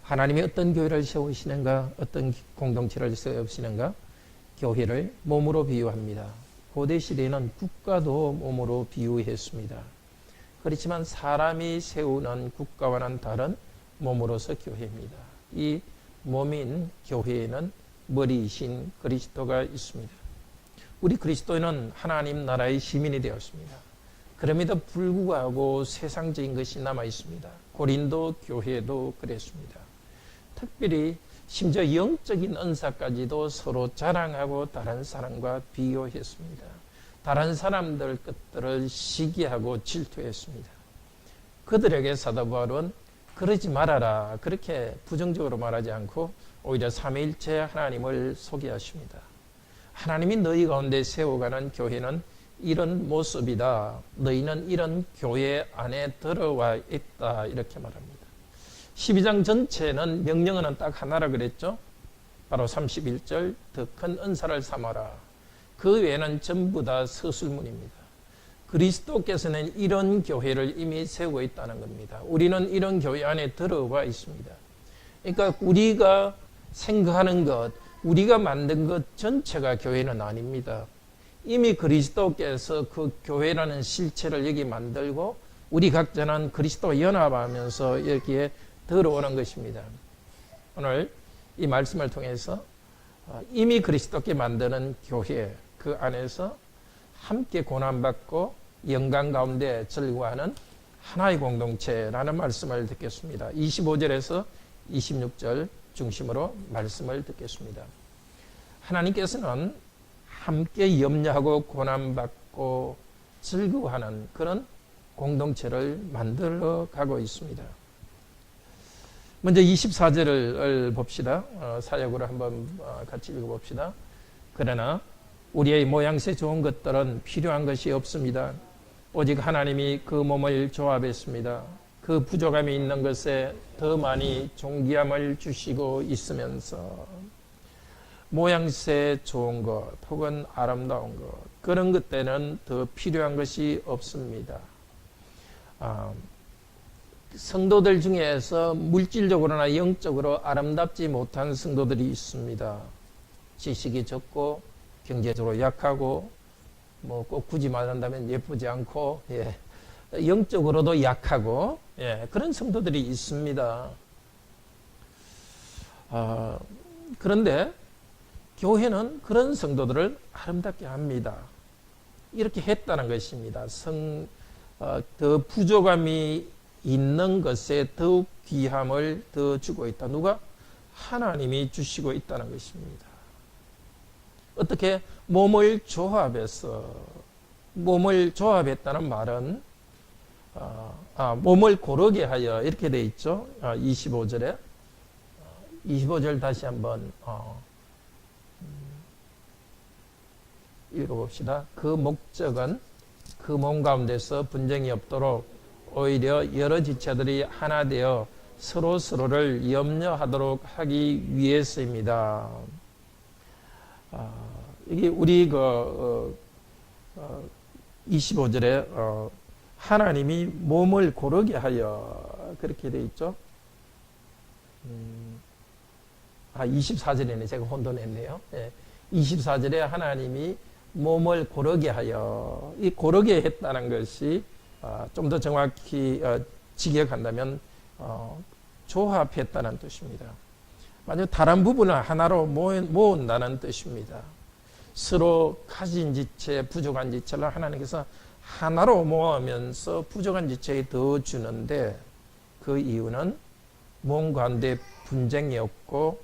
하나님이 어떤 교회를 세우시는가, 어떤 공동체를 세우시는가? 교회를 몸으로 비유합니다. 고대 시대에는 국가도 몸으로 비유했습니다. 그렇지만 사람이 세우는 국가와는 다른 몸으로서 교회입니다. 이 몸인 교회에는 머리이신 그리스도가 있습니다. 우리 그리스도인은 하나님 나라의 시민이 되었습니다. 그럼에도 불구하고 세상적인 것이 남아 있습니다. 고린도 교회도 그랬습니다. 특별히 심지어 영적인 은사까지도 서로 자랑하고 다른 사람과 비교했습니다. 다른 사람들 것들을 시기하고 질투했습니다. 그들에게 사도 바울은 그러지 말아라, 그렇게 부정적으로 말하지 않고 오히려 삼위일체 하나님을 소개하십니다. 하나님이 너희 가운데 세워가는 교회는 이런 모습이다. 너희는 이런 교회 안에 들어와 있다. 이렇게 말합니다. 12장 전체는 명령어는 딱 하나라 그랬죠. 바로 31절 더 큰 은사를 삼아라. 그 외에는 전부 다 서술문입니다. 그리스도께서는 이런 교회를 이미 세우고 있다는 겁니다. 우리는 이런 교회 안에 들어와 있습니다. 그러니까 우리가 생각하는 것, 우리가 만든 것 전체가 교회는 아닙니다. 이미 그리스도께서 그 교회라는 실체를 여기 만들고 우리 각자는 그리스도와 연합하면서 여기에 들어오는 것입니다. 오늘 이 말씀을 통해서 이미 그리스도께 만드는 교회, 그 안에서 함께 고난받고 영광 가운데 즐거워하는 하나의 공동체라는 말씀을 듣겠습니다. 25절에서 26절 중심으로 말씀을 듣겠습니다. 하나님께서는 함께 염려하고 고난받고 즐거워하는 그런 공동체를 만들어 가고 있습니다. 먼저 24절을 봅시다. 사역으로 한번 같이 읽어봅시다. 그러나 우리의 모양새 좋은 것들은 필요한 것이 없습니다. 오직 하나님이 그 몸을 조합했습니다. 그 부족함이 있는 것에 더 많이 존귀함을 주시고 있으면서 모양새 좋은 것 혹은 아름다운 것 그런 것 때는 더 필요한 것이 없습니다. 성도들 중에서 물질적으로나 영적으로 아름답지 못한 성도들이 있습니다. 지식이 적고 경제적으로 약하고 뭐 꼭 굳이 말한다면 예쁘지 않고 영적으로도 약하고 그런 성도들이 있습니다. 그런데 교회는 그런 성도들을 아름답게 합니다. 이렇게 했다는 것입니다. 더 부족함이 있는 것에 더욱 귀함을 더 주고 있다. 누가? 하나님이 주시고 있다는 것입니다. 어떻게? 몸을 조합해서, 몸을 조합했다는 말은 몸을 고르게 하여 이렇게 돼 있죠. 25절에 25절 다시 한번 읽어봅시다. 그 목적은 그 몸 가운데서 분쟁이 없도록 오히려 여러 지체들이 하나 되어 서로서로를 염려하도록 하기 위해서입니다. 이게 우리 25절에 하나님이 몸을 고르게 하여 그렇게 되어 있죠. 24절에는 제가 혼돈했네요. 24절에 하나님이 몸을 고르게 하여, 이 고르게 했다는 것이 좀 더 정확히 직역한다면 조합했다는 뜻입니다. 만약 다른 부분을 하나로 모은다는 뜻입니다. 서로 가진 지체, 부족한 지체를 하나님께서 하나로 모으면서 부족한 지체에 더 주는데 그 이유는 몸 가운데 분쟁이 없고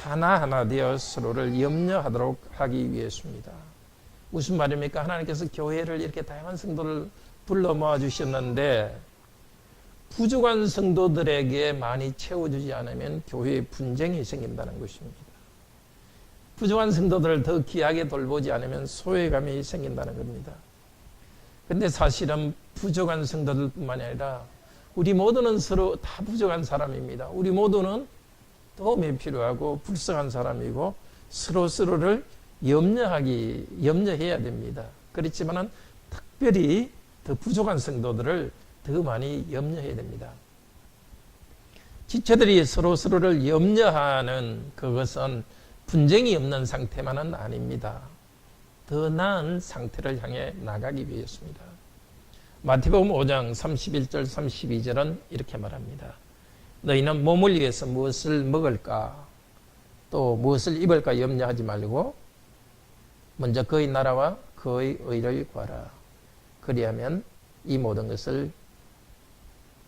하나하나 되어 서로를 염려하도록 하기 위해서입니다. 무슨 말입니까? 하나님께서 교회를 이렇게 다양한 성도를 불러 모아 주셨는데 부족한 성도들에게 많이 채워주지 않으면 교회에 분쟁이 생긴다는 것입니다. 부족한 성도들을 더 귀하게 돌보지 않으면 소외감이 생긴다는 겁니다. 근데 사실은 부족한 성도들뿐만 아니라 우리 모두는 서로 다 부족한 사람입니다. 우리 모두는 도움이 필요하고 불쌍한 사람이고 서로서로를 염려해야 됩니다. 그렇지만은 특별히 더 부족한 성도들을 더 많이 염려해야 됩니다. 지체들이 서로를 염려하는 그것은 분쟁이 없는 상태만은 아닙니다. 더 나은 상태를 향해 나가기 위해서입니다. 마태복음 5장 31절 32절은 이렇게 말합니다. 너희는 몸을 위해서 무엇을 먹을까 또 무엇을 입을까 염려하지 말고 먼저 그의 나라와 그의 의를 구하라. 그리하면 이 모든 것을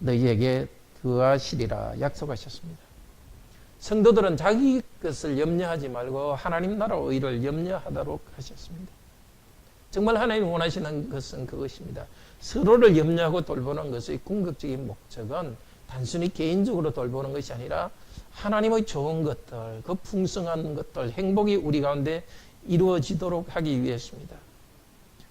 너희에게 더하시리라 약속하셨습니다. 성도들은 자기 것을 염려하지 말고 하나님 나라 의를 염려하도록 하셨습니다. 정말 하나님 원하시는 것은 그것입니다. 서로를 염려하고 돌보는 것의 궁극적인 목적은 단순히 개인적으로 돌보는 것이 아니라 하나님의 좋은 것들, 그 풍성한 것들, 행복이 우리 가운데 이루어지도록 하기 위해서입니다.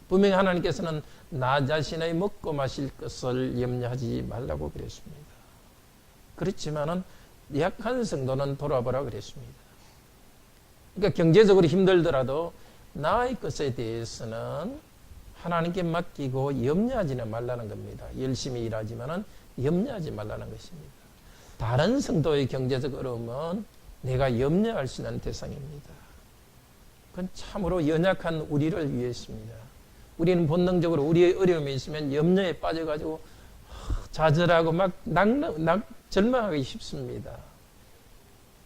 분명히 하나님께서는 나 자신의 먹고 마실 것을 염려하지 말라고 그랬습니다. 그렇지만은 약한 성도는 돌아보라 그랬습니다. 그러니까 경제적으로 힘들더라도 나의 것에 대해서는 하나님께 맡기고 염려하지는 말라는 겁니다. 열심히 일하지만은 염려하지 말라는 것입니다. 다른 성도의 경제적 어려움은 내가 염려할 수 있는 대상입니다. 그건 참으로 연약한 우리를 위해서입니다. 우리는 본능적으로 우리의 어려움이 있으면 염려에 빠져가지고 좌절하고 막 절망하기 쉽습니다.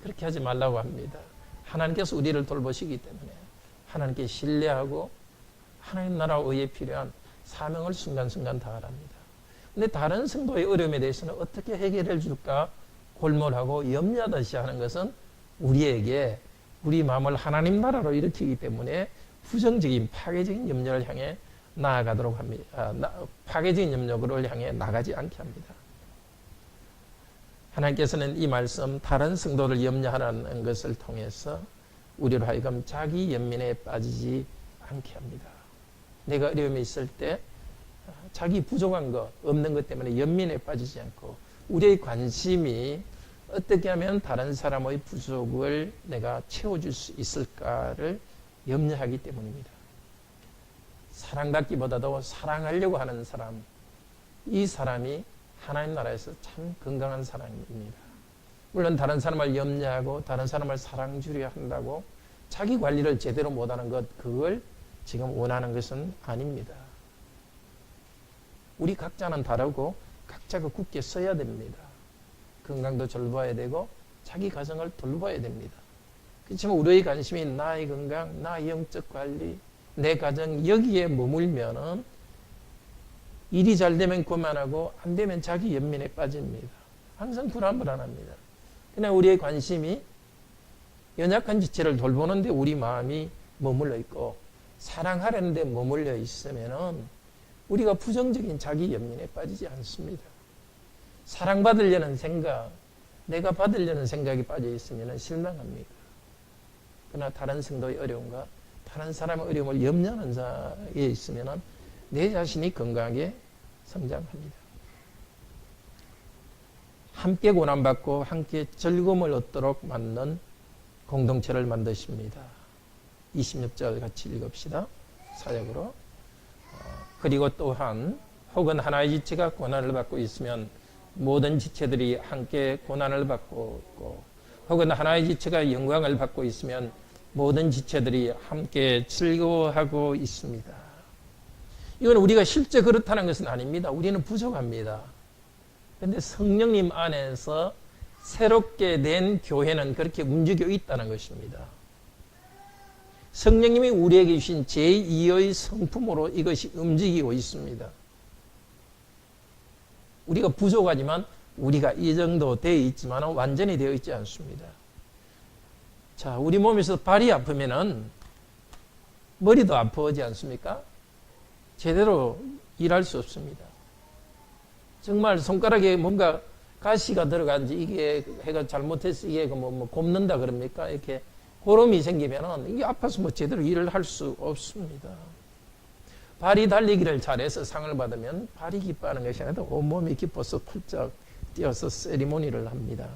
그렇게 하지 말라고 합니다. 하나님께서 우리를 돌보시기 때문에 하나님께 신뢰하고 하나님 나라 의에 필요한 사명을 순간순간 다하랍니다. 근데 다른 성도의 어려움에 대해서는 어떻게 해결해 줄까 골몰하고 염려하듯이 하는 것은 우리에게 우리 마음을 하나님 나라로 일으키기 때문에 부정적인 파괴적인 염려를 향해 나아가도록 합니다. 파괴적인 염려를 향해 나가지 않게 합니다. 하나님께서는 이 말씀 다른 성도를 염려하라는 것을 통해서 우리로 하여금 자기 연민에 빠지지 않게 합니다. 내가 어려움이 있을 때 자기 부족한 것, 없는 것 때문에 연민에 빠지지 않고 우리의 관심이 어떻게 하면 다른 사람의 부족을 내가 채워줄 수 있을까를 염려하기 때문입니다. 사랑받기보다도 사랑하려고 하는 사람, 이 사람이 하나님 나라에서 참 건강한 사람입니다. 물론 다른 사람을 염려하고 다른 사람을 사랑 주려 한다고 자기 관리를 제대로 못하는 것, 그걸 지금 원하는 것은 아닙니다. 우리 각자는 다르고 각자가 굳게 서야 됩니다. 건강도 돌봐야 되고 자기 가정을 돌봐야 됩니다. 그렇지만 우리의 관심이 나의 건강, 나의 영적 관리, 내 가정 여기에 머물면은 일이 잘 되면 그만하고 안 되면 자기 연민에 빠집니다. 항상 불안합니다. 그냥 우리의 관심이 연약한 지체를 돌보는데 우리 마음이 머물러 있고 사랑하려는 데 머물러 있으면은 우리가 부정적인 자기 연민에 빠지지 않습니다. 사랑받으려는 생각, 내가 받으려는 생각이 빠져 있으면 실망합니다. 그러나 다른 성도의 어려움과 다른 사람의 어려움을 염려하는 자에 있으면 내 자신이 건강하게 성장합니다. 함께 고난받고 함께 즐거움을 얻도록 만든 공동체를 만드십니다. 26절 같이 읽읍시다. 사역으로. 그리고 또한 혹은 하나의 지체가 고난을 받고 있으면 모든 지체들이 함께 고난을 받고 있고 혹은 하나의 지체가 영광을 받고 있으면 모든 지체들이 함께 즐거워하고 있습니다. 이건 우리가 실제 그렇다는 것은 아닙니다. 우리는 부족합니다. 그런데 성령님 안에서 새롭게 된 교회는 그렇게 움직여 있다는 것입니다. 성령님이 우리에게 주신 제2의 성품으로 이것이 움직이고 있습니다. 우리가 부족하지만 우리가 이 정도 되어 있지만 완전히 되어 있지 않습니다. 자, 우리 몸에서 발이 아프면은 머리도 아프지 않습니까? 제대로 일할 수 없습니다. 정말 손가락에 뭔가 가시가 들어간지 이게 해가 잘못해서 이게 뭐 곱는다 그럽니까? 이렇게 고름이 생기면은 이게 아파서 뭐 제대로 일을 할 수 없습니다. 발이 달리기를 잘해서 상을 받으면 발이 기뻐하는 것이 아니라 온몸이 기뻐서 펄쩍 뛰어서 세리머니를 합니다.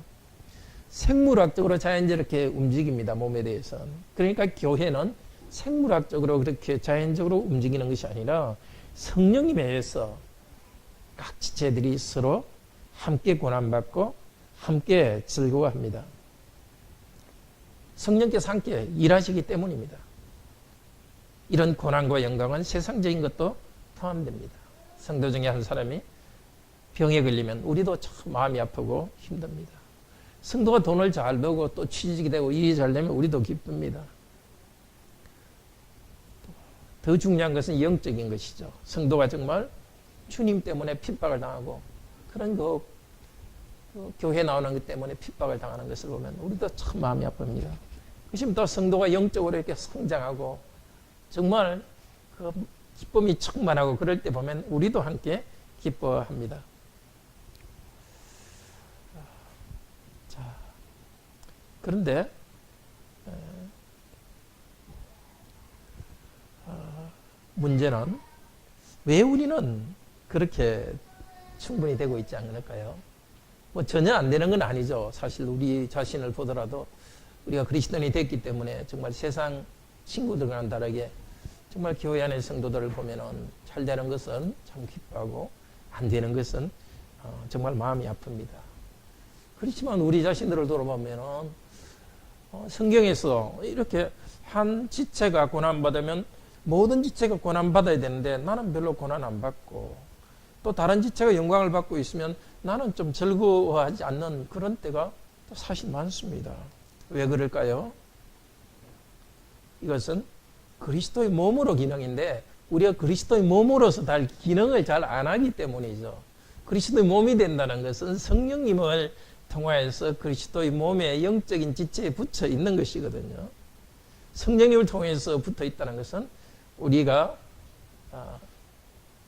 생물학적으로 자연스럽게 움직입니다. 몸에 대해서는. 그러니까 교회는 생물학적으로 그렇게 자연적으로 움직이는 것이 아니라 성령님에 의해서 각 지체들이 서로 함께 고난받고 함께 즐거워합니다. 성령께서 함께 일하시기 때문입니다. 이런 고난과 영광은 세상적인 것도 포함됩니다. 성도 중에 한 사람이 병에 걸리면 우리도 참 마음이 아프고 힘듭니다. 성도가 돈을 잘 벌고 또 취직이 되고 일이 잘 되면 우리도 기쁩니다. 더 중요한 것은 영적인 것이죠. 성도가 정말 주님 때문에 핍박을 당하고 그런 교회 나오는 것 때문에 핍박을 당하는 것을 보면 우리도 참 마음이 아픕니다. 그것이 또 성도가 영적으로 이렇게 성장하고 정말 그 기쁨이 충만하고 그럴 때 보면 우리도 함께 기뻐합니다. 자, 그런데 문제는 왜 우리는 그렇게 충분히 되고 있지 않을까요? 뭐 전혀 안 되는 건 아니죠. 사실 우리 자신을 보더라도 우리가 그리스도인이 됐기 때문에 정말 세상 친구들과는 다르게 정말 교회 안의 성도들을 보면은 잘 되는 것은 참 기뻐하고 안 되는 것은 정말 마음이 아픕니다. 그렇지만 우리 자신들을 돌아보면은 성경에서 이렇게 한 지체가 고난받으면 모든 지체가 고난받아야 되는데 나는 별로 고난 안 받고 또 다른 지체가 영광을 받고 있으면 나는 좀 즐거워하지 않는 그런 때가 또 사실 많습니다. 왜 그럴까요? 이것은 그리스도의 몸으로 기능인데 우리가 그리스도의 몸으로서 달 기능을 잘 안 하기 때문이죠. 그리스도의 몸이 된다는 것은 성령님을 통하여서 그리스도의 몸의 영적인 지체에 붙어 있는 것이거든요. 성령님을 통해서 붙어 있다는 것은 우리가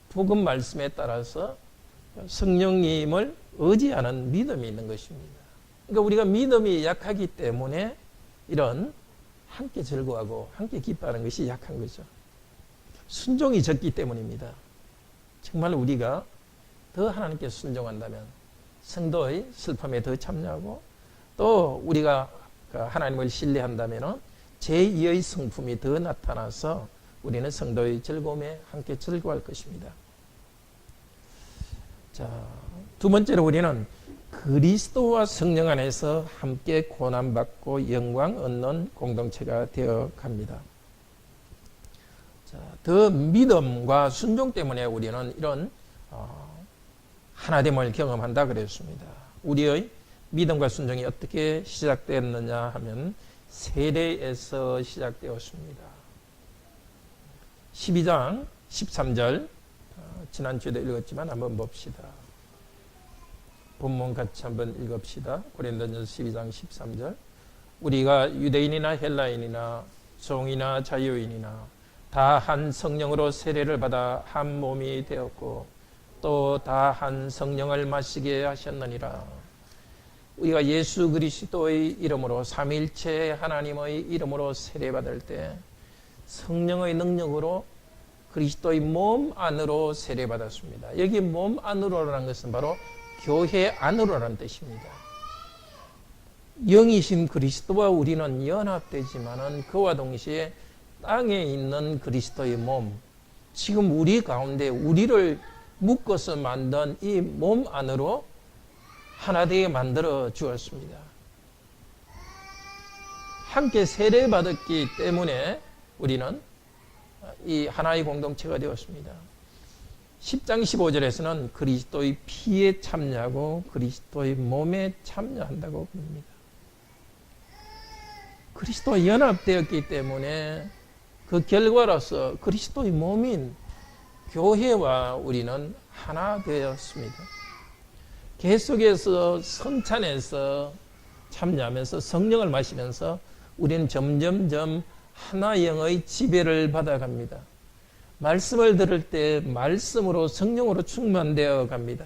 복음 말씀에 따라서 성령님을 의지하는 믿음이 있는 것입니다. 그러니까 우리가 믿음이 약하기 때문에 이런 함께 즐거워하고 함께 기뻐하는 것이 약한 거죠. 순종이 적기 때문입니다. 정말 우리가 더 하나님께 순종한다면 성도의 슬픔에 더 참여하고 또 우리가 하나님을 신뢰한다면 제2의 성품이 더 나타나서 우리는 성도의 즐거움에 함께 즐거워할 것입니다. 자, 두 번째로 우리는 그리스도와 성령 안에서 함께 고난받고 영광 얻는 공동체가 되어 갑니다. 자, 더 믿음과 순종 때문에 우리는 이런 하나됨을 경험한다 그랬습니다. 우리의 믿음과 순종이 어떻게 시작되었느냐 하면 세례에서 시작되었습니다. 12장 13절 지난주에도 읽었지만 한번 봅시다. 본문 같이 한번 읽읍시다. 고린도전서 12장 13절 우리가 유대인이나 헬라인이나 종이나 자유인이나 다 한 성령으로 세례를 받아 한 몸이 되었고 또 다 한 성령을 마시게 하셨느니라. 우리가 예수 그리스도의 이름으로 삼위일체 하나님의 이름으로 세례받을 때 성령의 능력으로 그리스도의 몸 안으로 세례받았습니다. 여기 몸 안으로라는 것은 바로 교회 안으로라는 뜻입니다. 영이신 그리스도와 우리는 연합되지만은 그와 동시에 땅에 있는 그리스도의 몸, 지금 우리 가운데 우리를 묶어서 만든 이 몸 안으로 하나 되게 만들어 주었습니다. 함께 세례받았기 때문에 우리는 이 하나의 공동체가 되었습니다. 10장 15절에서는 그리스도의 피에 참여하고 그리스도의 몸에 참여한다고 부릅니다. 그리스도와 연합되었기 때문에 그 결과로서 그리스도의 몸인 교회와 우리는 하나 되었습니다. 계속해서 성찬에서 참여하면서 성령을 마시면서 우리는 점점점 하나 영의 지배를 받아갑니다. 말씀을 들을 때 말씀으로 성령으로 충만되어 갑니다.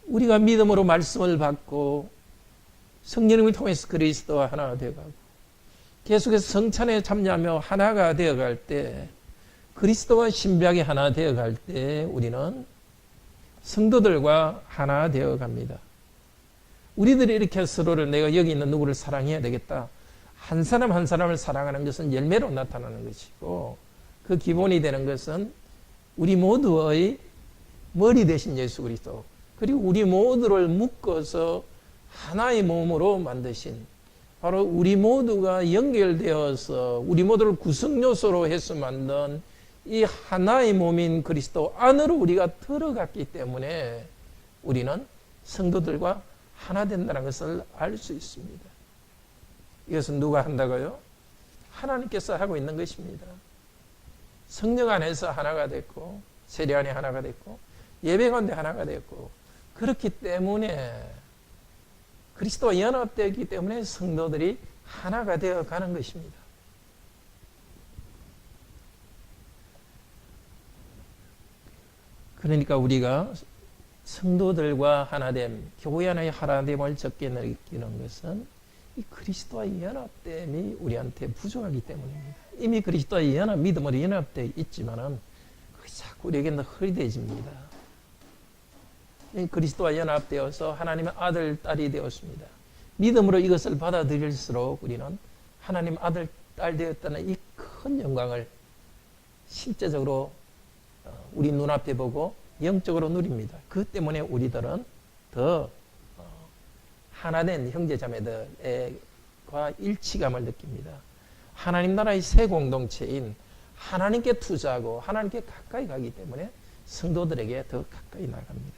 우리가 믿음으로 말씀을 받고 성령님을 통해서 그리스도와 하나가 되어가고 계속해서 성찬에 참여하며 하나가 되어갈 때 그리스도와 신비하게 하나 되어갈 때 우리는 성도들과 하나 되어갑니다. 우리들이 이렇게 서로를 내가 여기 있는 누구를 사랑해야 되겠다. 한 사람 한 사람을 사랑하는 것은 열매로 나타나는 것이고 그 기본이 되는 것은 우리 모두의 머리 되신 예수 그리스도 그리고 우리 모두를 묶어서 하나의 몸으로 만드신, 바로 우리 모두가 연결되어서 우리 모두를 구성요소로 해서 만든 이 하나의 몸인 그리스도 안으로 우리가 들어갔기 때문에 우리는 성도들과 하나 된다는 것을 알 수 있습니다. 이것은 누가 한다고요? 하나님께서 하고 있는 것입니다. 성령 안에서 하나가 됐고, 세례 안에 하나가 됐고, 예배 가운데 하나가 됐고, 그렇기 때문에 그리스도와 연합되었기 때문에 성도들이 하나가 되어 가는 것입니다. 그러니까 우리가 성도들과 하나됨, 교회 안의 하나됨을 적게 느끼는 것은 이 그리스도와 연합됨이 우리한테 부족하기 때문입니다. 이미 그리스도와 믿음으로 연합되어 있지만은 그게 자꾸 우리에게는 허리되집니다. 그리스도와 연합되어서 하나님의 아들, 딸이 되었습니다. 믿음으로 이것을 받아들일수록 우리는 하나님 아들, 딸 되었다는 이 큰 영광을 실제적으로 우리 눈앞에 보고 영적으로 누립니다. 그 때문에 우리들은 더 하나된 형제자매들과 일치감을 느낍니다. 하나님 나라의 새 공동체인 하나님께 투자하고 하나님께 가까이 가기 때문에 성도들에게 더 가까이 나갑니다.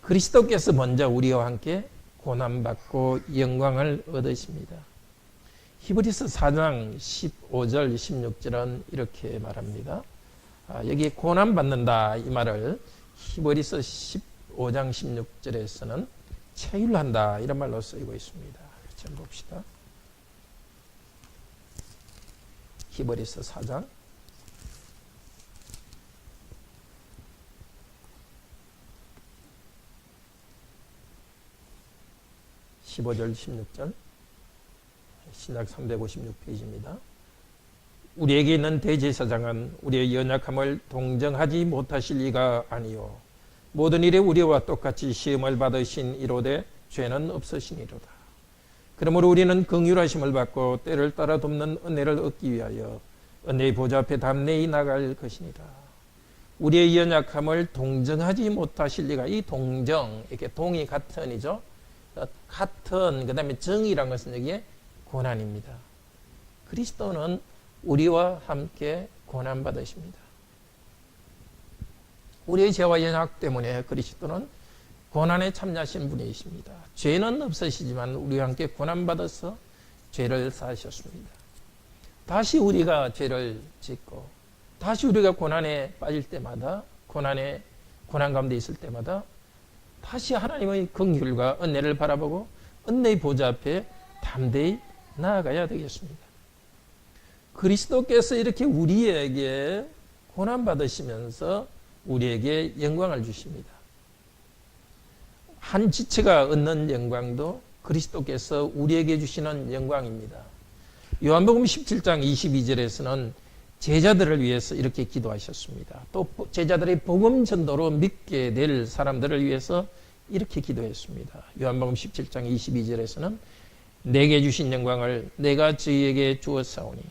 그리스도께서 먼저 우리와 함께 고난받고 영광을 얻으십니다. 히브리서 4장 15절 16절은 이렇게 말합니다. 여기 고난받는다 이 말을 히브리서 15장 16절에서는 체휼한다 이런 말로 쓰이고 있습니다. 같이 한번 봅시다. 히브리서 4장 15절 16절 신약 356페이지입니다. 우리에게 있는 대제사장은 우리의 연약함을 동정하지 못하실 리가 아니요 모든 일에 우리와 똑같이 시험을 받으신 이로되 죄는 없으시니로다. 그러므로 우리는 긍휼하심을 받고 때를 따라 돕는 은혜를 얻기 위하여 은혜의 보좌 앞에 담대히 나갈 것이니라. 우리의 연약함을 동정하지 못하실 리가, 이 동정, 이렇게 동이 같은이죠. 같은, 그 다음에 정이란 것은 여기에 고난입니다. 그리스도는 우리와 함께 고난받으십니다. 우리의 죄와 연약 때문에 그리스도는 고난에 참여하신 분이십니다. 죄는 없으시지만 우리와 함께 고난받아서 죄를 사하셨습니다. 다시 우리가 죄를 짓고 다시 우리가 고난에 빠질 때마다 고난 가운데 있을 때마다 다시 하나님의 긍휼과 은혜를 바라보고 은혜의 보좌 앞에 담대히 나아가야 되겠습니다. 그리스도께서 이렇게 우리에게 고난받으시면서 우리에게 영광을 주십니다. 한 지체가 얻는 영광도 그리스도께서 우리에게 주시는 영광입니다. 요한복음 17장 22절에서는 제자들을 위해서 이렇게 기도하셨습니다. 또 제자들의 복음 전도로 믿게 될 사람들을 위해서 이렇게 기도했습니다. 요한복음 17장 22절에서는 내게 주신 영광을 내가 저희에게 주었사오니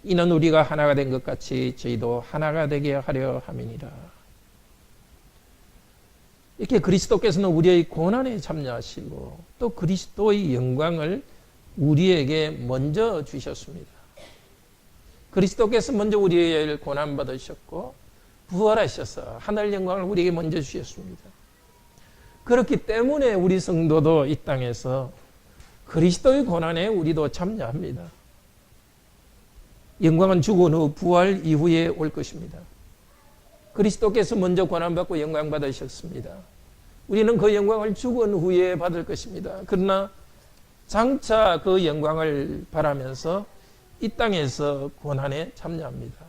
이는 우리가 하나가 된 것 같이 저희도 하나가 되게 하려 함이니라. 이렇게 그리스도께서는 우리의 고난에 참여하시고 또 그리스도의 영광을 우리에게 먼저 주셨습니다. 그리스도께서 먼저 우리의 고난 받으셨고 부활하셔서 하늘 영광을 우리에게 먼저 주셨습니다. 그렇기 때문에 우리 성도도 이 땅에서 그리스도의 고난에 우리도 참여합니다. 영광은 죽은 후 부활 이후에 올 것입니다. 그리스도께서 먼저 고난받고 영광 받으셨습니다. 우리는 그 영광을 죽은 후에 받을 것입니다. 그러나 장차 그 영광을 바라면서 이 땅에서 고난에 참여합니다.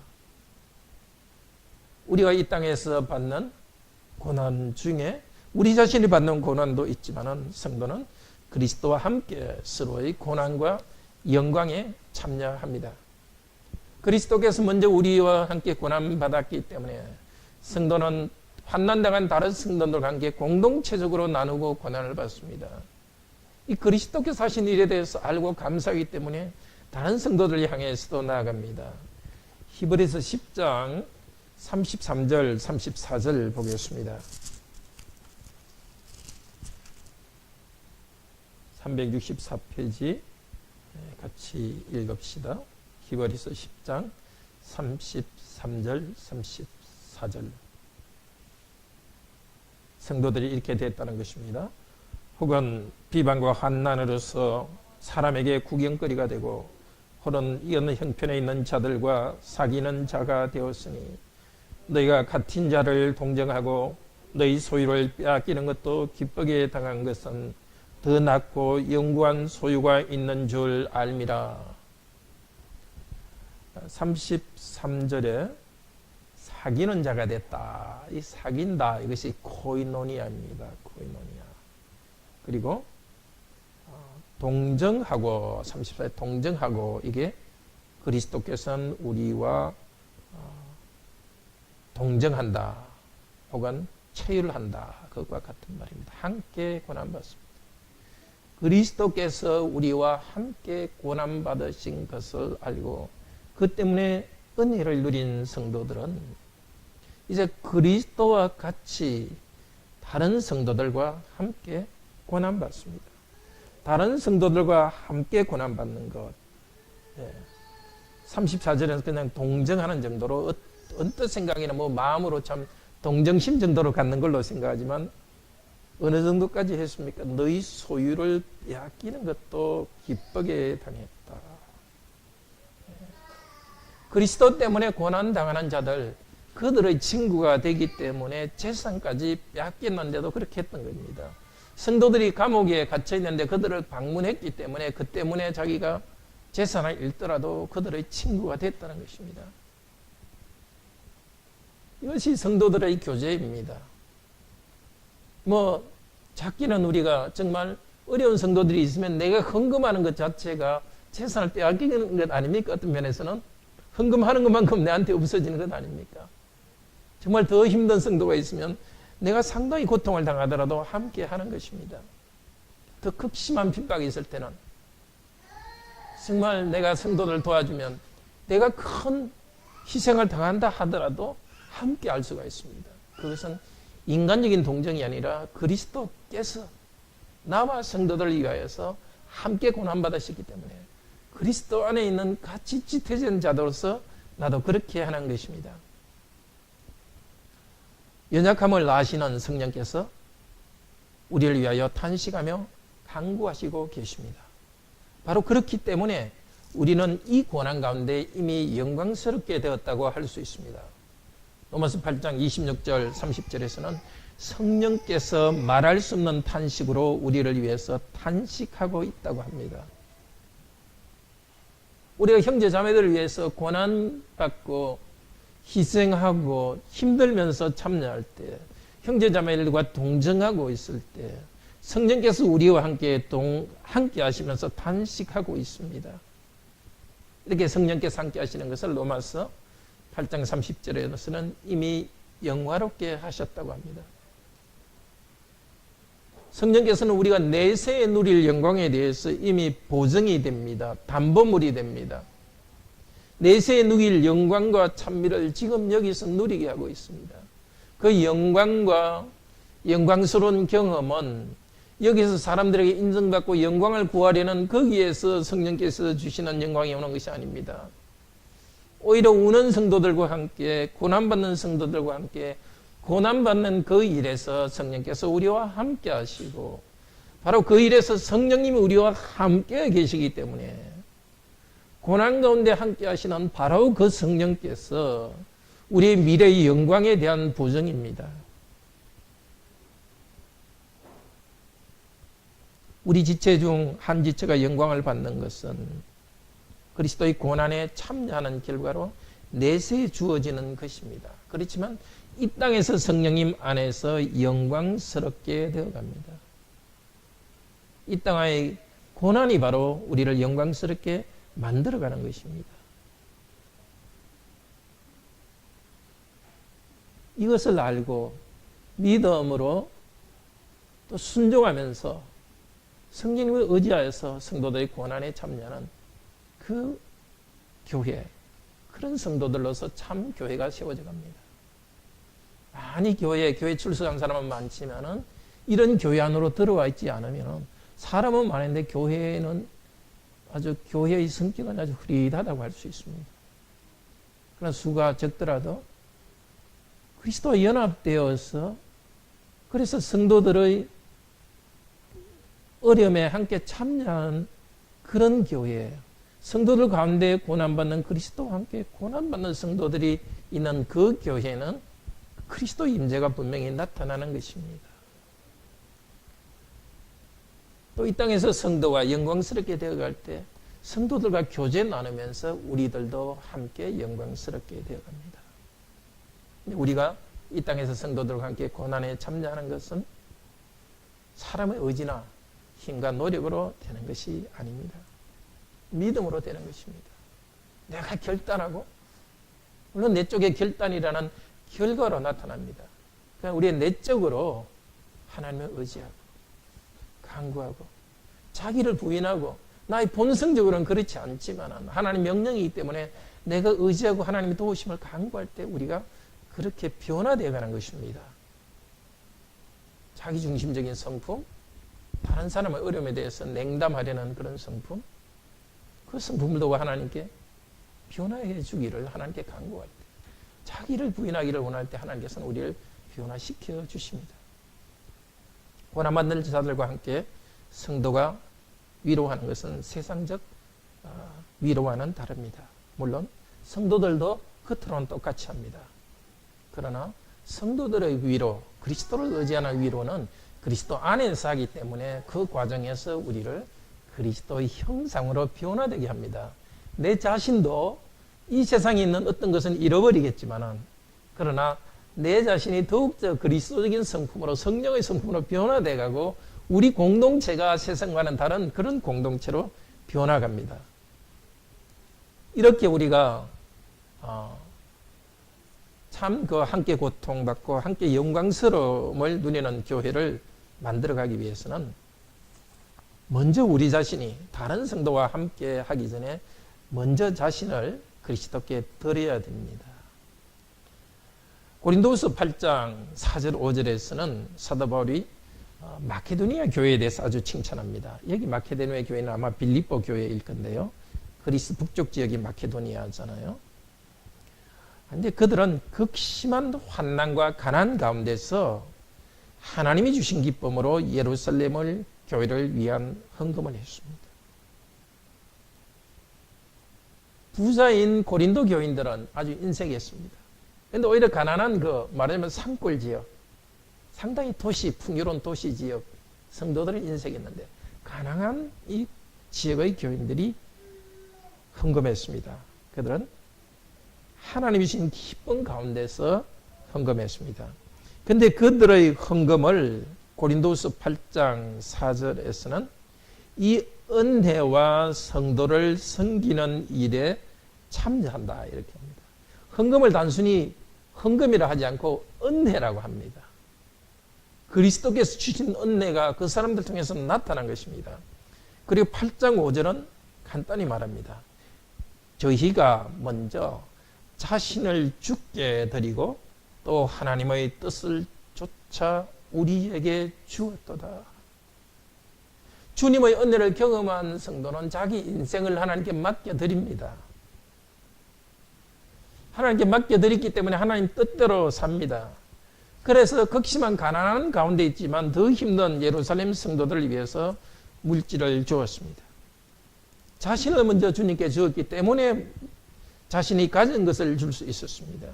우리가 이 땅에서 받는 고난 중에 우리 자신이 받는 고난도 있지만 성도는 그리스도와 함께 서로의 고난과 영광에 참여합니다. 그리스도께서 먼저 우리와 함께 고난받았기 때문에 성도는 환난당한 다른 성도들과 함께 공동체적으로 나누고 고난을 받습니다. 이 그리스도께서 하신 일에 대해서 알고 감사하기 때문에 다른 성도들을 향해서도 나아갑니다. 히브리서 10장 33절, 34절 보겠습니다. 364페이지 같이 읽읍시다. 히브리서 10장 33절, 34절. 성도들이 이렇게 됐다는 것입니다. 혹은 비방과 환난으로서 사람에게 구경거리가 되고 혹은 이런 형편에 있는 자들과 사귀는 자가 되었으니 너희가 같은 자를 동정하고 너희 소유를 빼앗기는 것도 기쁘게 당한 것은 더 낫고 영구한 소유가 있는 줄 알미라. 33절에 사귀는 자가 됐다. 이 사귄다. 이것이 코이노니아입니다. 코이노니아. 그리고 동정하고 34절 동정하고 이게 그리스도께서는 우리와 동정한다. 혹은 체휼한다. 그것과 같은 말입니다. 함께 고난받습니다. 그리스도께서 우리와 함께 고난받으신 것을 알고 그 때문에 은혜를 누린 성도들은 이제 그리스도와 같이 다른 성도들과 함께 고난받습니다. 다른 성도들과 함께 고난받는 것. 34절에서 그냥 동정하는 정도로 언뜻 생각이나 마음으로 참 동정심 정도로 갖는 걸로 생각하지만 어느 정도까지 했습니까? 너희 소유를 빼앗기는 것도 기쁘게 당했다. 그리스도 때문에 고난당하는 자들, 그들의 친구가 되기 때문에 재산까지 빼앗겼는데도 그렇게 했던 겁니다. 성도들이 감옥에 갇혀 있는데 그들을 방문했기 때문에 그 때문에 자기가 재산을 잃더라도 그들의 친구가 됐다는 것입니다. 이것이 성도들의 교제입니다. 작게는 우리가 정말 어려운 성도들이 있으면 내가 헌금하는 것 자체가 재산을 빼앗기는 것 아닙니까? 어떤 면에서는 헌금하는 것만큼 내한테 없어지는 것 아닙니까? 정말 더 힘든 성도가 있으면 내가 상당히 고통을 당하더라도 함께 하는 것입니다. 더 극심한 핍박이 있을 때는 정말 내가 성도를 도와주면 내가 큰 희생을 당한다 하더라도 함께 할 수가 있습니다. 그것은 인간적인 동정이 아니라 그리스도께서 나와 성도들을 위하여서 함께 고난받으셨기 때문에 그리스도 안에 있는 같이 찢어진 자로서 나도 그렇게 하는 것입니다. 연약함을 아시는 성령께서 우리를 위하여 탄식하며 간구하시고 계십니다. 바로 그렇기 때문에 우리는 이 고난 가운데 이미 영광스럽게 되었다고 할 수 있습니다. 로마서 8장 26절 30절에서는 성령께서 말할 수 없는 탄식으로 우리를 위해서 탄식하고 있다고 합니다. 우리가 형제 자매들을 위해서 고난받고 희생하고 힘들면서 참여할 때, 형제 자매들과 동정하고 있을 때 성령께서 우리와 함께 하시면서 탄식하고 있습니다. 이렇게 성령께서 함께 하시는 것을 로마서 8장 30절에서는 이미 영화롭게 하셨다고 합니다. 성령께서는 우리가 내세에 누릴 영광에 대해서 이미 보증이 됩니다. 담보물이 됩니다. 내세에 누릴 영광과 찬미를 지금 여기서 누리게 하고 있습니다. 그 영광과 영광스러운 경험은 여기서 사람들에게 인정받고 영광을 구하려는 거기에서 성령께서 주시는 영광이 오는 것이 아닙니다. 오히려 우는 성도들과 함께 고난받는 성도들과 함께 고난받는 그 일에서 성령께서 우리와 함께 하시고 바로 그 일에서 성령님이 우리와 함께 계시기 때문에 고난 가운데 함께 하시는 바로 그 성령께서 우리의 미래의 영광에 대한 보증입니다. 우리 지체 중 한 지체가 영광을 받는 것은 그리스도의 고난에 참여하는 결과로 내세에 주어지는 것입니다. 그렇지만 이 땅에서 성령님 안에서 영광스럽게 되어갑니다. 이 땅의 고난이 바로 우리를 영광스럽게 만들어가는 것입니다. 이것을 알고 믿음으로 또 순종하면서 성령님을 의지하여서 성도들의 고난에 참여하는 그 교회, 그런 성도들로서 참 교회가 세워져 갑니다. 많이 교회 출석한 사람은 많지만은 이런 교회 안으로 들어와 있지 않으면 사람은 많은데 교회는 아주 교회의 성격은 아주 흐릿하다고 할 수 있습니다. 그러나 수가 적더라도 그리스도와 연합되어서 그래서 성도들의 어려움에 함께 참여하는 그런 교회예요. 성도들 가운데 고난받는 그리스도와 함께 고난받는 성도들이 있는 그 교회는 그리스도 임재가 분명히 나타나는 것입니다. 또 이 땅에서 성도가 영광스럽게 되어갈 때 성도들과 교제 나누면서 우리들도 함께 영광스럽게 되어갑니다. 우리가 이 땅에서 성도들과 함께 고난에 참여하는 것은 사람의 의지나 힘과 노력으로 되는 것이 아닙니다. 믿음으로 되는 것입니다. 내가 결단하고 물론 내 쪽의 결단이라는 결과로 나타납니다. 그냥 우리의 내적으로 하나님을 의지하고 간구하고 자기를 부인하고 나의 본성적으로는 그렇지 않지만 하나님 명령이기 때문에 내가 의지하고 하나님의 도우심을 간구할 때 우리가 그렇게 변화되어 가는 것입니다. 자기중심적인 성품, 다른 사람의 어려움에 대해서 냉담하려는 그런 성품, 그 성품을 두고 하나님께 변화해 주기를 하나님께 간구할 때, 자기를 부인하기를 원할 때 하나님께서는 우리를 변화시켜 주십니다. 고난받는 자들과 함께 성도가 위로하는 것은 세상적 위로와는 다릅니다. 물론 성도들도 겉으로는 똑같이 합니다. 그러나 성도들의 위로, 그리스도를 의지하는 위로는 그리스도 안에서 하기 때문에 그 과정에서 우리를 그리스도의 형상으로 변화되게 합니다. 내 자신도 이 세상에 있는 어떤 것은 잃어버리겠지만 그러나 내 자신이 더욱더 그리스도적인 성품으로 성령의 성품으로 변화되어 가고 우리 공동체가 세상과는 다른 그런 공동체로 변화갑니다. 이렇게 우리가 참 그 함께 고통받고 함께 영광스러움을 누리는 교회를 만들어가기 위해서는 먼저 우리 자신이 다른 성도와 함께 하기 전에 먼저 자신을 그리스도께 드려야 됩니다. 고린도후서 8장 4절 5절에서는 사도 바울이 마케도니아 교회에 대해서 아주 칭찬합니다. 여기 마케도니아 교회는 아마 빌립보 교회일 건데요. 그리스 북쪽 지역이 마케도니아잖아요. 그런데 그들은 극심한 환난과 가난 가운데서 하나님이 주신 기쁨으로 예루살렘을 교회를 위한 헌금을 했습니다. 부자인 고린도 교인들은 아주 인색했습니다. 그런데 오히려 가난한 말하자면 산골 지역, 상당히 풍요로운 도시 지역 성도들은 인색했는데 가난한 이 지역의 교인들이 헌금했습니다. 그들은 하나님이 주신 기쁨 가운데서 헌금했습니다. 그런데 그들의 헌금을 고린도후서 8장 4절에서는 이 은혜와 성도를 섬기는 일에 참여한다 이렇게 합니다. 헌금을 단순히 헌금이라 하지 않고 은혜라고 합니다. 그리스도께서 주신 은혜가 그 사람들 통해서 나타난 것입니다. 그리고 8장 5절은 간단히 말합니다. 저희가 먼저 자신을 주께 드리고 또 하나님의 뜻을 쫓아 우리에게 주었도다. 주님의 은혜를 경험한 성도는 자기 인생을 하나님께 맡겨드립니다. 하나님께 맡겨드렸기 때문에 하나님 뜻대로 삽니다. 그래서 극심한 가난한 가운데 있지만 더 힘든 예루살렘 성도들을 위해서 물질을 주었습니다. 자신을 먼저 주님께 주었기 때문에 자신이 가진 것을 줄 수 있었습니다.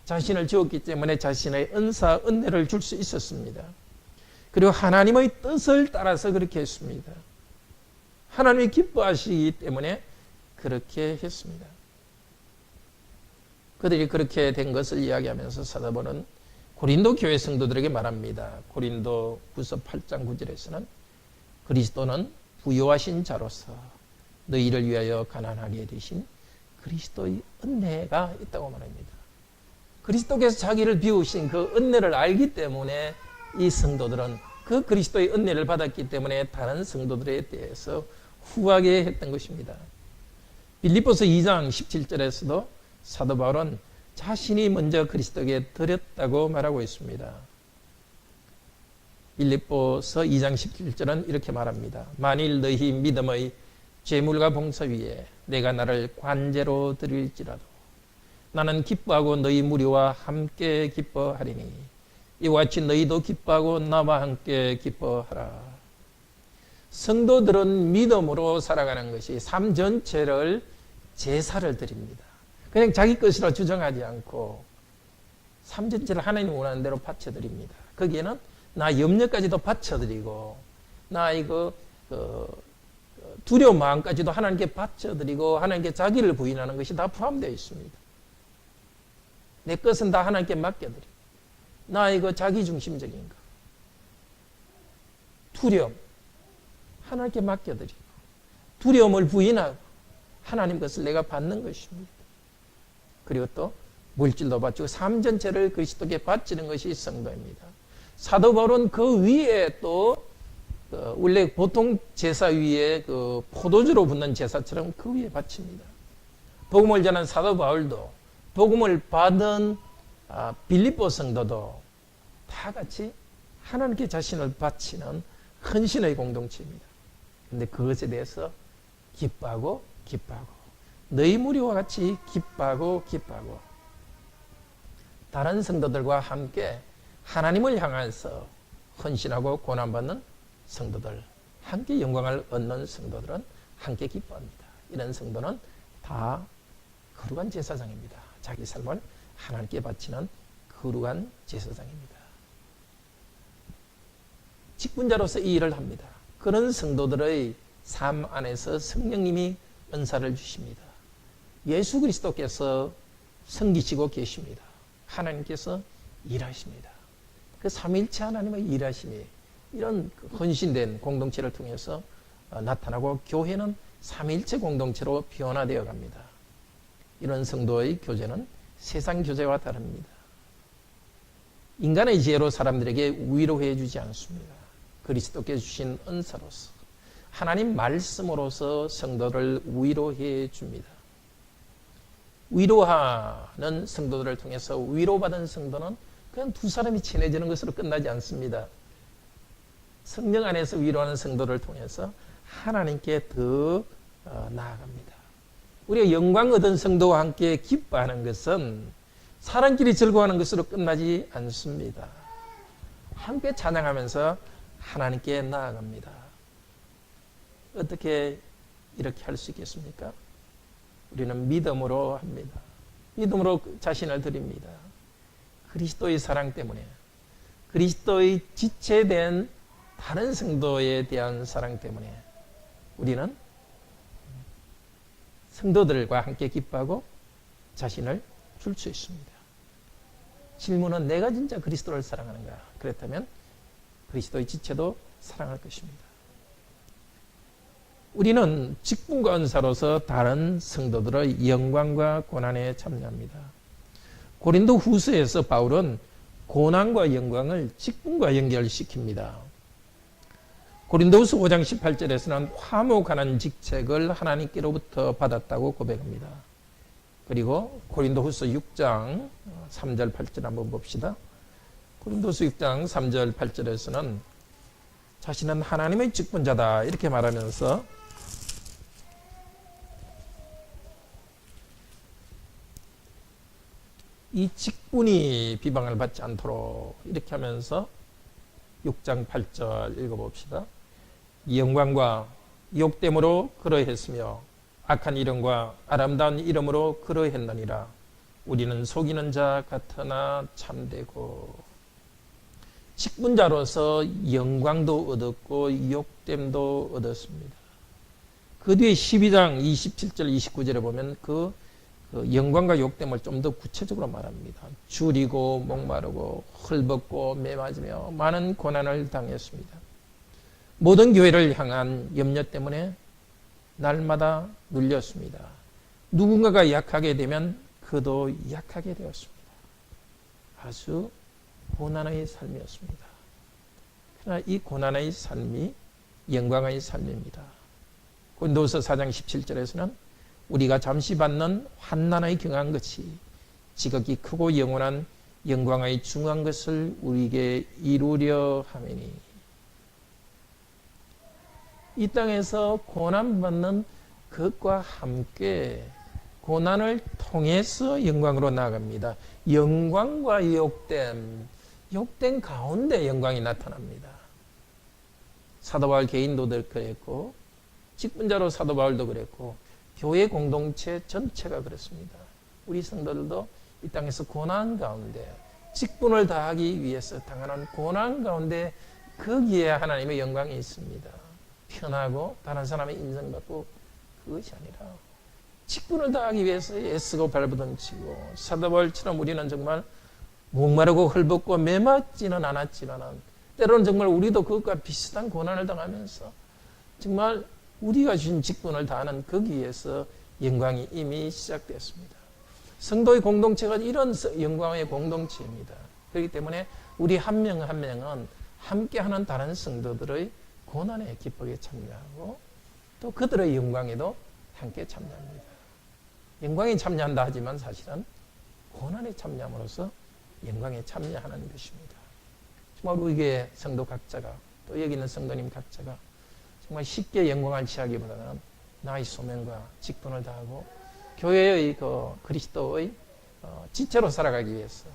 자신을 주었기 때문에 자신의 은사, 은혜를 줄 수 있었습니다. 그리고 하나님의 뜻을 따라서 그렇게 했습니다. 하나님이 기뻐하시기 때문에 그렇게 했습니다. 그들이 그렇게 된 것을 이야기하면서 사도 바울은 고린도 교회 성도들에게 말합니다. 고린도 후서 8장 9절에서는 그리스도는 부요하신 자로서 너희를 위하여 가난하게 되신 그리스도의 은혜가 있다고 말합니다. 그리스도께서 자기를 비우신 그 은혜를 알기 때문에 이 성도들은 그 그리스도의 은혜를 받았기 때문에 다른 성도들에 대해서 후하게 했던 것입니다. 빌립보서 2장 17절에서도 사도 바울은 자신이 먼저 그리스도에게 드렸다고 말하고 있습니다. 빌립보서 2장 17절은 이렇게 말합니다. 만일 너희 믿음의 제물과 봉사 위에 내가 나를 관제로 드릴지라도 나는 기뻐하고 너희 무리와 함께 기뻐하리니 이와 같이 너희도 기뻐하고 나와 함께 기뻐하라. 성도들은 믿음으로 살아가는 것이 삶 전체를 제사를 드립니다. 그냥 자기 것이라 주장하지 않고 삶 전체를 하나님 원하는 대로 바쳐드립니다. 거기에는 나 염려까지도 바쳐드리고 나 이거 두려운 마음까지도 하나님께 바쳐드리고 하나님께 자기를 부인하는 것이 다 포함되어 있습니다. 내 것은 다 하나님께 맡겨드리고 나 이거 자기중심적인 거 두려움 하나님께 맡겨드리고 두려움을 부인하고 하나님 것을 내가 받는 것입니다. 그리고 또 물질도 바치고 삶 전체를 그리스도께 바치는 것이 성도입니다. 사도 바울은 그 위에 또 원래 보통 제사 위에 그 포도주로 붓는 제사처럼 그 위에 바칩니다. 복음을 전한 사도 바울도 복음을 받은 빌립보 성도도 다 같이 하나님께 자신을 바치는 헌신의 공동체입니다. 그런데 그것에 대해서 기뻐하고 너희 무리와 같이 기뻐하고 다른 성도들과 함께 하나님을 향해서 헌신하고 고난받는 성도들, 함께 영광을 얻는 성도들은 함께 기뻐합니다. 이런 성도는 다 거룩한 제사장입니다. 자기 삶을 하나님께 바치는 거룩한 제사장입니다. 직분자로서 이 일을 합니다. 그런 성도들의 삶 안에서 성령님이 은사를 주십니다. 예수 그리스도께서 섬기시고 계십니다. 하나님께서 일하십니다. 그 삼위일체 하나님의 일하심이 이런 헌신된 공동체를 통해서 나타나고 교회는 삼위일체 공동체로 변화되어 갑니다. 이런 성도의 교제는 세상 교제와 다릅니다. 인간의 지혜로 사람들에게 위로해 주지 않습니다. 그리스도께서 주신 은사로서 하나님 말씀으로서 성도를 위로해 줍니다. 위로하는 성도들을 통해서 위로받은 성도는 그냥 두 사람이 친해지는 것으로 끝나지 않습니다. 성령 안에서 위로하는 성도를 통해서 하나님께 더 나아갑니다. 우리가 영광 얻은 성도와 함께 기뻐하는 것은 사람끼리 즐거워하는 것으로 끝나지 않습니다. 함께 찬양하면서 하나님께 나아갑니다. 어떻게 이렇게 할 수 있겠습니까? 우리는 믿음으로 합니다. 믿음으로 자신을 드립니다. 그리스도의 사랑 때문에, 그리스도의 지체된 다른 성도에 대한 사랑 때문에 우리는 성도들과 함께 기뻐하고 자신을 줄 수 있습니다. 질문은 내가 진짜 그리스도를 사랑하는가? 그렇다면 그리스도의 지체도 사랑할 것입니다. 우리는 직분과 은사로서 다른 성도들의 영광과 고난에 참여합니다. 고린도 후서에서 바울은 고난과 영광을 직분과 연결시킵니다. 고린도후서 5장 18절에서는 화목하는 직책을 하나님께로부터 받았다고 고백합니다. 그리고 고린도후서 6장 3절 8절 한번 봅시다. 고린도후서 6장 3절 8절에서는 자신은 하나님의 직분자다 이렇게 말하면서 이 직분이 비방을 받지 않도록 이렇게 하면서 6장 8절 읽어봅시다. 영광과 욕됨으로 그러했으며 악한 이름과 아름다운 이름으로 그러했느니라. 우리는 속이는 자 같으나 참되고. 직분자로서 영광도 얻었고 욕됨도 얻었습니다. 그 뒤에 12장 27절 29절에 보면 그 영광과 욕됨을 좀 더 구체적으로 말합니다. 줄이고 목마르고 헐벗고 매맞으며 많은 고난을 당했습니다. 모든 교회를 향한 염려 때문에 날마다 눌렸습니다. 누군가가 약하게 되면 그도 약하게 되었습니다. 아주 고난의 삶이었습니다. 그러나 이 고난의 삶이 영광의 삶입니다. 고린도서 4장 17절에서는 우리가 잠시 받는 환난의 경한 것이 지극히 크고 영원한 영광의 중요한 것을 우리에게 이루려 함이니. 이 땅에서 고난받는 것과 함께 고난을 통해서 영광으로 나아갑니다. 영광과 욕됨 가운데 영광이 나타납니다. 사도 바울 개인도 그랬고 직분자로 사도 바울도 그랬고 교회 공동체 전체가 그렇습니다. 우리 성도들도 이 땅에서 고난 가운데 직분을 다하기 위해서 당하는 고난 가운데 거기에 하나님의 영광이 있습니다. 편하고 다른 사람의 인정받고 그것이 아니라 직분을 다하기 위해서 애쓰고 발버둥치고 사도 바울처럼 우리는 정말 목마르고 헐벗고 매맞지는 않았지만 때로는 정말 우리도 그것과 비슷한 고난을 당하면서 정말 우리가 주신 직분을 다하는 거기에서 영광이 이미 시작되었습니다. 성도의 공동체가 이런 영광의 공동체입니다. 그렇기 때문에 우리 한 명 한 명은 함께하는 다른 성도들의 고난에 기쁘게 참여하고 또 그들의 영광에도 함께 참여합니다. 영광에 참여한다 하지만 사실은 고난에 참여함으로써 영광에 참여하는 것입니다. 정말 우리의 성도 각자가 또 여기 있는 성도님 각자가 정말 쉽게 영광을 취하기보다는 나의 소명과 직분을 다하고 교회의 그리스도의 지체로 살아가기 위해서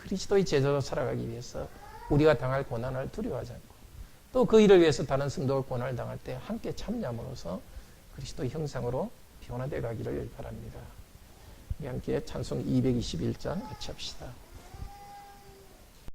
그리스도의 제자로 살아가기 위해서 우리가 당할 고난을 두려워하지 않고 또 그 일을 위해서 다른 성도가 고난을 당할 때 함께 참여함으로써 그리스도의 형상으로 변화되어 가기를 바랍니다. 우리 함께 찬송 221장 같이 합시다.